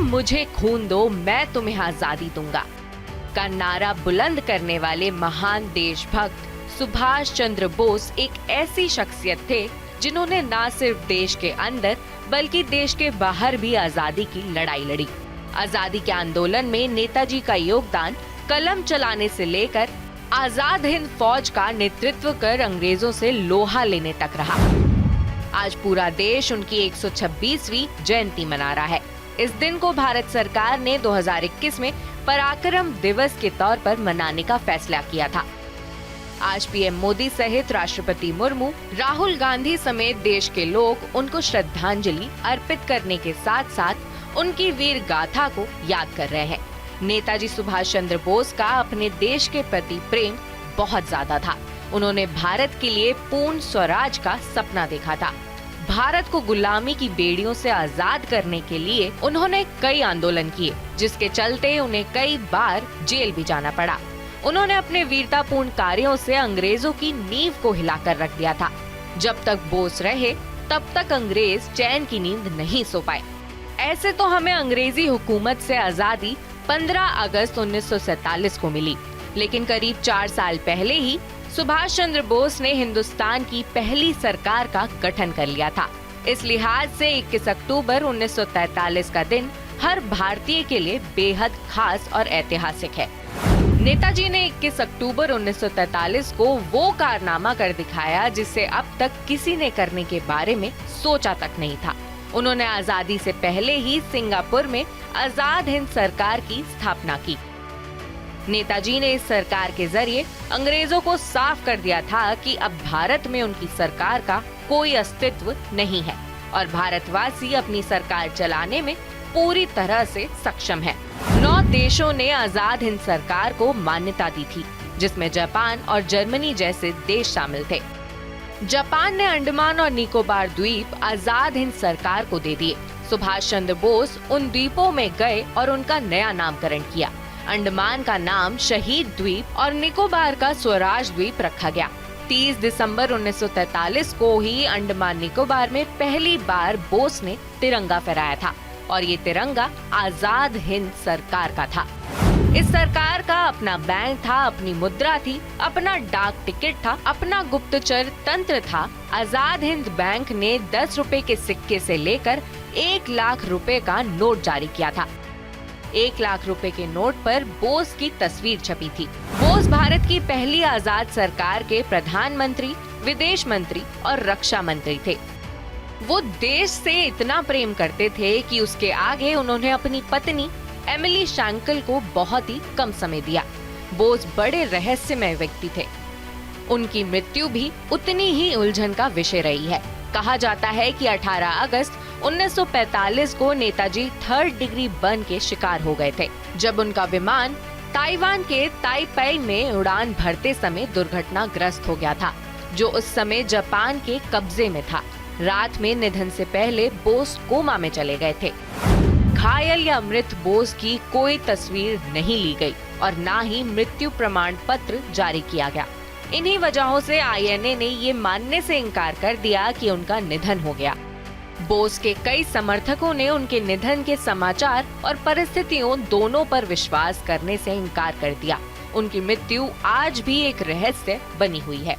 मुझे खून दो, मैं तुम्हें आजादी दूंगा का नारा बुलंद करने वाले महान देशभक्त सुभाष चंद्र बोस एक ऐसी शख्सियत थे जिन्होंने न सिर्फ देश के अंदर बल्कि देश के बाहर भी आजादी की लड़ाई लड़ी। आजादी के आंदोलन में नेताजी का योगदान कलम चलाने से लेकर आजाद हिंद फौज का नेतृत्व कर अंग्रेजों से लोहा लेने तक रहा। आज पूरा देश उनकी 126वीं जयंती मना रहा है। इस दिन को भारत सरकार ने 2021 में पराक्रम दिवस के तौर पर मनाने का फैसला किया था। आज पीएम मोदी सहित राष्ट्रपति मुर्मू, राहुल गांधी समेत देश के लोग उनको श्रद्धांजलि अर्पित करने के साथ साथ उनकी वीर गाथा को याद कर रहे हैं। नेताजी सुभाष चंद्र बोस का अपने देश के प्रति प्रेम बहुत ज्यादा था। उन्होंने भारत के लिए पूर्ण स्वराज का सपना देखा था। भारत को गुलामी की बेड़ियों से आजाद करने के लिए उन्होंने कई आंदोलन किए, जिसके चलते उन्हें कई बार जेल भी जाना पड़ा। उन्होंने अपने वीरतापूर्ण कार्यों से अंग्रेजों की नींव को हिलाकर रख दिया था। जब तक बोस रहे तब तक अंग्रेज चैन की नींद नहीं सो पाए। ऐसे तो हमें अंग्रेजी हुकूमत से आजादी 15 अगस्त 1947 को मिली, लेकिन करीब 4 साल पहले ही सुभाष चंद्र बोस ने हिंदुस्तान की पहली सरकार का गठन कर लिया था। इस लिहाज से 21 अक्टूबर 1943 का दिन हर भारतीय के लिए बेहद खास और ऐतिहासिक है। नेताजी ने 21 अक्टूबर 1943 को वो कारनामा कर दिखाया जिसे अब तक किसी ने करने के बारे में सोचा तक नहीं था। उन्होंने आजादी से पहले ही सिंगापुर में आजाद हिंद सरकार की स्थापना की। नेताजी ने इस सरकार के जरिए अंग्रेजों को साफ कर दिया था कि अब भारत में उनकी सरकार का कोई अस्तित्व नहीं है और भारतवासी अपनी सरकार चलाने में पूरी तरह से सक्षम है। 9 देशों ने आजाद हिंद सरकार को मान्यता दी थी, जिसमें जापान और जर्मनी जैसे देश शामिल थे। जापान ने अंडमान और निकोबार द्वीप आजाद हिंद सरकार को दे दिए। सुभाष चंद्र बोस उन द्वीपों में गए और उनका नया नामकरण किया। अंडमान का नाम शहीद द्वीप और निकोबार का स्वराज द्वीप रखा गया। 30 दिसंबर 1943 को ही अंडमान निकोबार में पहली बार बोस ने तिरंगा फहराया था और ये तिरंगा आजाद हिंद सरकार का था। इस सरकार का अपना बैंक था, अपनी मुद्रा थी, अपना डाक टिकट था, अपना गुप्तचर तंत्र था। आजाद हिंद बैंक ने 10 रुपए के सिक्के से लेकर 1 लाख रुपए का नोट जारी किया था। 1 लाख रुपए के नोट पर बोस की तस्वीर छपी थी। बोस भारत की पहली आजाद सरकार के प्रधानमंत्री, विदेश मंत्री और रक्षा मंत्री थे। वो देश से इतना प्रेम करते थे कि उसके आगे उन्होंने अपनी पत्नी एमिली शैंकल को बहुत ही कम समय दिया। बोस बड़े रहस्यमय व्यक्ति थे। उनकी मृत्यु भी उतनी ही उलझन का विषय रही है। कहा जाता है कि 18 अगस्त 1945 को नेताजी 3rd डिग्री बर्न के शिकार हो गए थे, जब उनका विमान ताइवान के ताइपेई में उड़ान भरते समय दुर्घटनाग्रस्त हो गया था, जो उस समय जापान के कब्जे में था। रात में निधन से पहले बोस कोमा में चले गए थे। घायल या मृत बोस की कोई तस्वीर नहीं ली गई और ना ही मृत्यु प्रमाण पत्र जारी किया गया। इन्हीं वजहों से आईएनए ने ये मानने से इनकार कर दिया कि उनका निधन हो गया। बोस के कई समर्थकों ने उनके निधन के समाचार और परिस्थितियों दोनों पर विश्वास करने से इनकार कर दिया। उनकी मृत्यु आज भी एक रहस्य बनी हुई है।